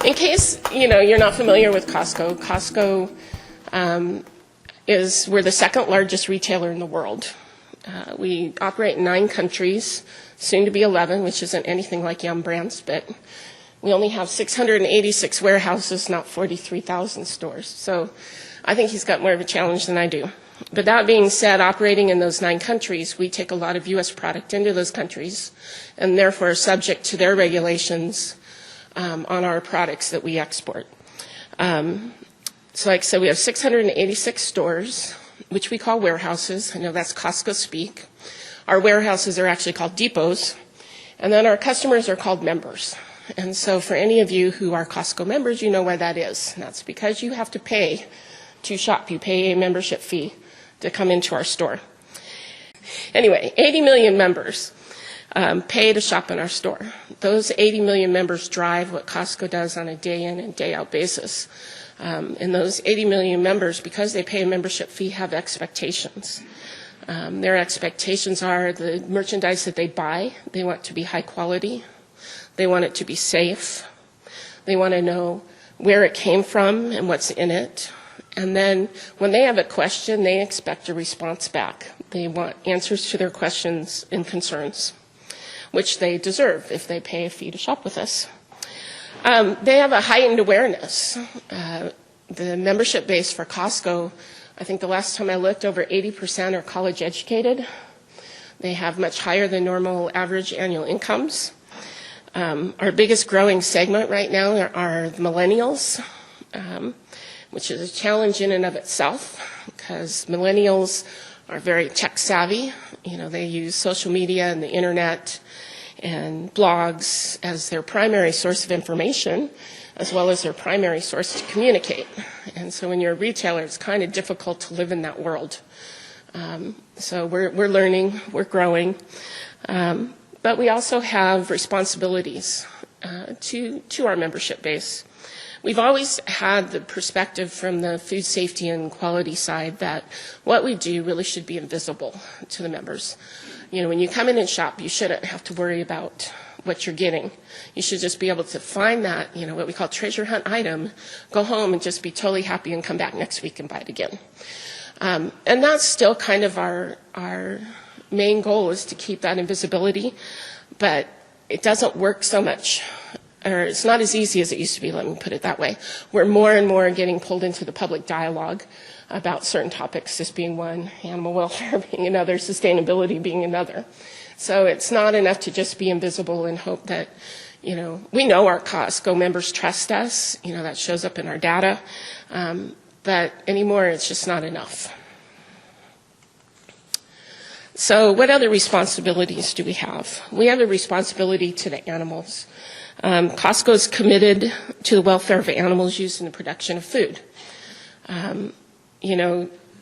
In case you're not familiar with Costco, we're the second largest retailer in the world. We operate in 9 countries, soon to be 11, which isn't anything like Yum Brands, but we only have 686 warehouses, not 43,000 stores. So I think he's got more of a challenge than I do. But that being said, operating in those 9 countries, we take a lot of U.S. product into those countries and therefore are subject to their regulations on our products that we export. So like I said, we have 686 stores, which we call warehouses. I know that's Costco speak. Our warehouses are actually called depots. And then our customers are called members. And so for any of you who are Costco members, you know why that is. And that's because you have to pay to shop. You pay a membership fee to come into our store. Anyway, 80 million members pay to shop in our store. Those 80 million members drive what Costco does on a day in and day out basis. And those 80 million members, because they pay a membership fee, have expectations. Their expectations are the merchandise that they buy, they want to be high quality. They want it to be safe. They want to know where it came from and what's in it. And then when they have a question, they expect a response back. They want answers to their questions and concerns, which they deserve if they pay a fee to shop with us. They have a heightened awareness. The membership base for Costco, I think the last time I looked, over 80% are college educated. They have much higher than normal average annual incomes. Our biggest growing segment right now are the millennials, which is a challenge in and of itself because millennials are very tech savvy. They use social media and the internet and blogs as their primary source of information, as well as their primary source to communicate. And so when you're a retailer, it's kind of difficult to live in that world. So we're learning, we're growing. But we also have responsibilities to our membership base. We've always had the perspective from the food safety and quality side that what we do really should be invisible to the members. When you come in and shop, you shouldn't have to worry about what you're getting. You should just be able to find that, what we call treasure hunt item, go home and just be totally happy and come back next week and buy it again. And that's still kind of our main goal, is to keep that invisibility, but it doesn't work so much, or it's not as easy as it used to be, let me put it that way. We're more and more getting pulled into the public dialogue about certain topics, this being one, animal welfare being another, sustainability being another. So it's not enough to just be invisible and hope that, we know our Costco members trust us, that shows up in our data, but anymore it's just not enough. So what other responsibilities do we have? We have a responsibility to the animals. Costco is committed to the welfare of animals used in the production of food.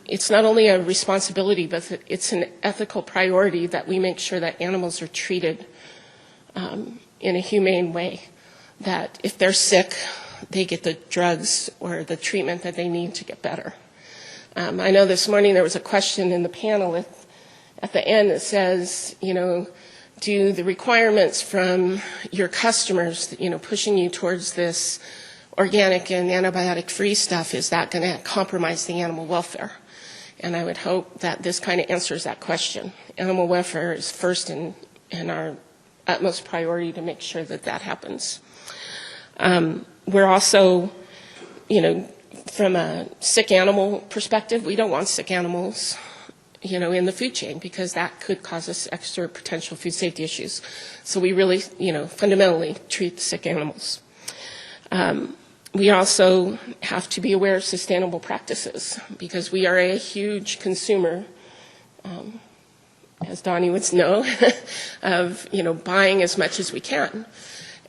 It's not only a responsibility, but it's an ethical priority that we make sure that animals are treated in a humane way, that if they're sick, they get the drugs or the treatment that they need to get better. I know this morning there was a question in the panel at the end that says, do the requirements from your customers, pushing you towards this organic and antibiotic-free stuff, is that going to compromise the animal welfare? And I would hope that this kind of answers that question. Animal welfare is first in our utmost priority to make sure that that happens. We're also, from a sick animal perspective, we don't want sick animals in the food chain, because that could cause us extra potential food safety issues. So we really, fundamentally treat the sick animals. We also have to be aware of sustainable practices, because we are a huge consumer, as Donnie would know, of, buying as much as we can.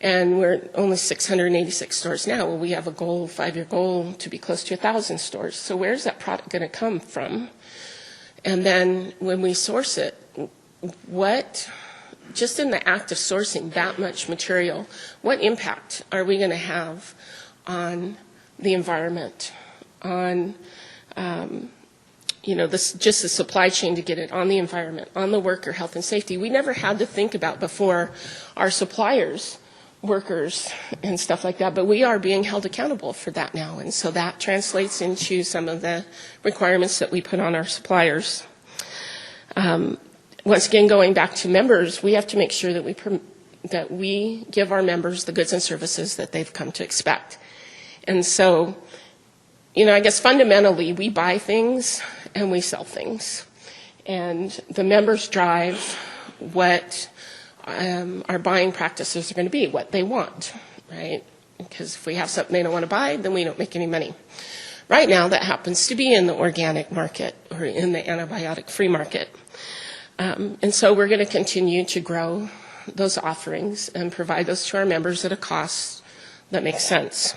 And we're only 686 stores now. Well, we have a goal, 5-year goal, to be close to 1,000 stores. So where's that product going to come from? And then when we source it, just in the act of sourcing that much material, what impact are we going to have on the environment, on, just the supply chain to get it, on the environment, on the worker health and safety? We never had to think about before our suppliers workers and stuff like that, but we are being held accountable for that now, and so that translates into some of the requirements that we put on our suppliers. Once again, going back to members, we have to make sure that we give our members the goods and services that they've come to expect. And so, I guess fundamentally, we buy things and we sell things. And the members drive what our buying practices are going to be, what they want, right? Because if we have something they don't want to buy, then we don't make any money. Right now, that happens to be in the organic market or in the antibiotic-free market. And so we're going to continue to grow those offerings and provide those to our members at a cost that makes sense.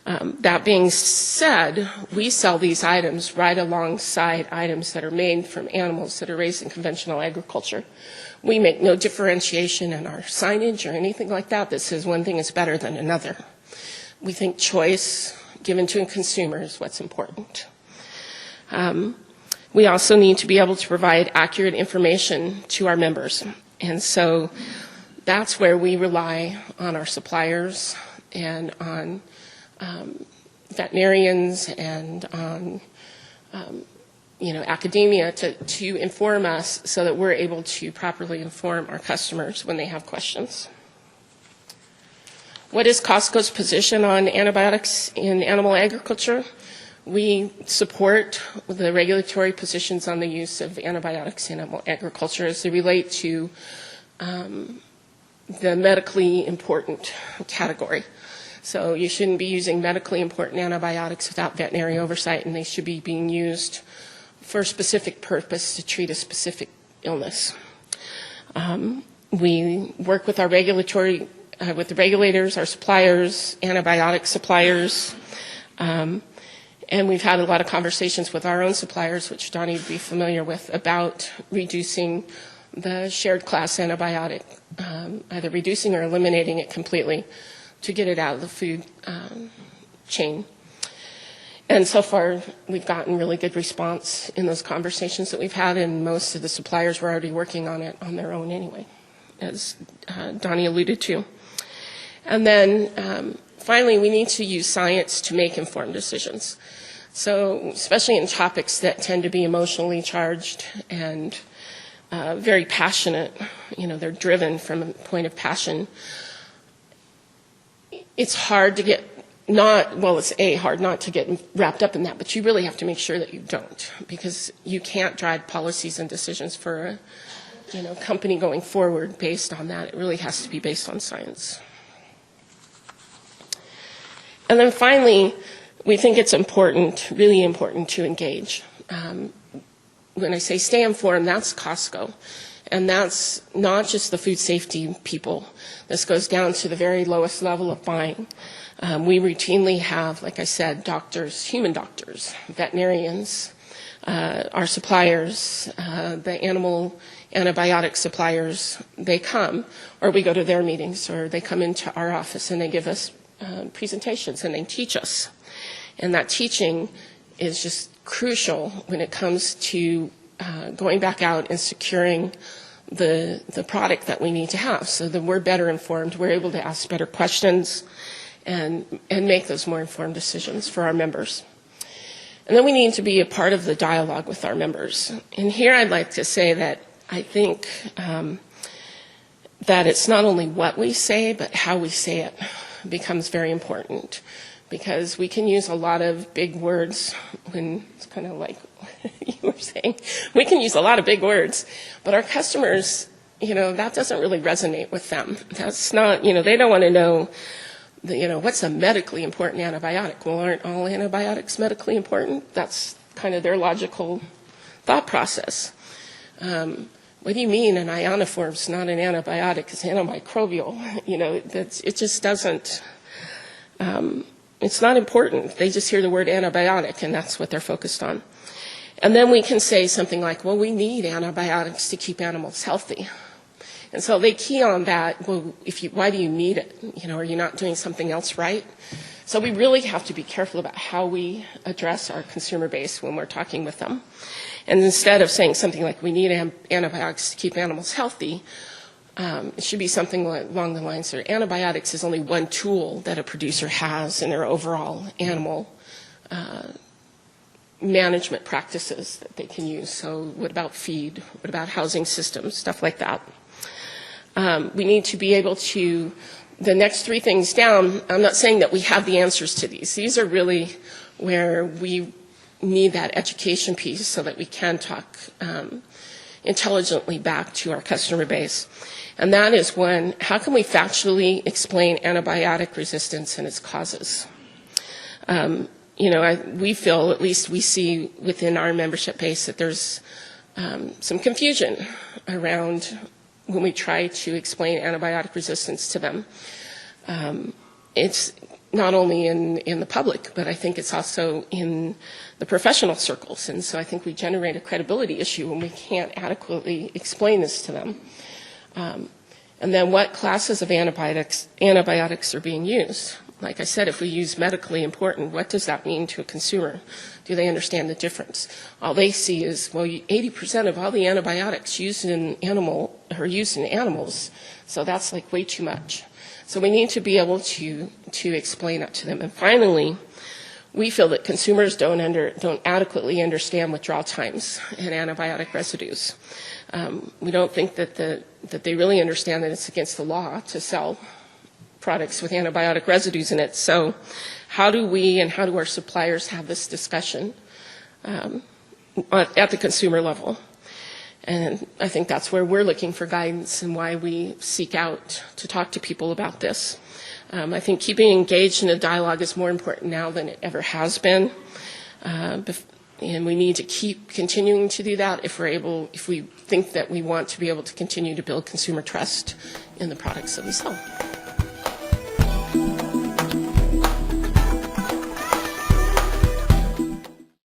That being said, we sell these items right alongside items that are made from animals that are raised in conventional agriculture. We make no differentiation in our signage or anything like that that says one thing is better than another. We think choice given to a consumer is what's important. We also need to be able to provide accurate information to our members. And so that's where we rely on our suppliers and on veterinarians and on academia to inform us so that we're able to properly inform our customers when they have questions. What is Costco's position on antibiotics in animal agriculture? We support the regulatory positions on the use of antibiotics in animal agriculture as they relate to the medically important category. So you shouldn't be using medically important antibiotics without veterinary oversight, and they should be being used for a specific purpose to treat a specific illness. We work with our with the regulators, our suppliers, antibiotic suppliers, and we've had a lot of conversations with our own suppliers, which Donnie would be familiar with, about reducing the shared class antibiotic, either reducing or eliminating it completely to get it out of the food chain. And so far, we've gotten really good response in those conversations that we've had, and most of the suppliers were already working on it on their own anyway, as Donnie alluded to. And then finally, we need to use science to make informed decisions. So especially in topics that tend to be emotionally charged and very passionate, they're driven from a point of passion. It's hard to get hard not to get wrapped up in that, but you really have to make sure that you don't, because you can't drive policies and decisions for a company going forward based on that. It really has to be based on science. And then finally, we think it's important, really important, to engage. When I say stay informed, that's Costco. And that's not just the food safety people. This goes down to the very lowest level of buying. We routinely have, like I said, doctors, human doctors, veterinarians, our suppliers, the animal antibiotic suppliers. They come, or we go to their meetings, or they come into our office and they give us presentations and they teach us. And that teaching is just crucial when it comes to going back out and securing the product that we need to have, so that we're better informed, we're able to ask better questions and make those more informed decisions for our members. And then we need to be a part of the dialogue with our members. And here I'd like to say that I think that it's not only what we say, but how we say it becomes very important, because we can use a lot of big words when it's kind of like you were saying, we can use a lot of big words, but our customers, that doesn't really resonate with them. That's not, they don't want to know, what's a medically important antibiotic? Well, aren't all antibiotics medically important? That's kind of their logical thought process. What do you mean an ionophore is not an antibiotic? It's antimicrobial. It just doesn't, it's not important. They just hear the word antibiotic, and that's what they're focused on. And then we can say something like, well, we need antibiotics to keep animals healthy. And so they key on that, well, why do you need it? Are you not doing something else right? So we really have to be careful about how we address our consumer base when we're talking with them. And instead of saying something like, we need antibiotics to keep animals healthy, It should be something along the lines that antibiotics is only one tool that a producer has in their overall animal management practices that they can use. So what about feed? What about housing systems? Stuff like that. We need to be able to, the next three things down, I'm not saying that we have the answers to these. These are really where we need that education piece so that we can talk intelligently back to our customer base. And that is one, how can we factually explain antibiotic resistance and its causes? We feel, at least we see within our membership base, that there's some confusion around when we try to explain antibiotic resistance to them. It's not only in the public, but I think it's also in the professional circles. And so I think we generate a credibility issue when we can't adequately explain this to them. And then what classes of antibiotics are being used? Like I said, if we use medically important, what does that mean to a consumer? Do they understand the difference? All they see is, well, 80% of all the antibiotics used in animals, so that's like way too much. So we need to be able to explain that to them. And finally, we feel that consumers don't adequately understand withdrawal times and antibiotic residues. We don't think that they really understand that it's against the law to sell products with antibiotic residues in it. So how do we and how do our suppliers have this discussion at the consumer level? And I think that's where we're looking for guidance and why we seek out to talk to people about this. I think keeping engaged in a dialogue is more important now than it ever has been. And we need to keep continuing to do that if we think that we want to be able to continue to build consumer trust in the products that we sell.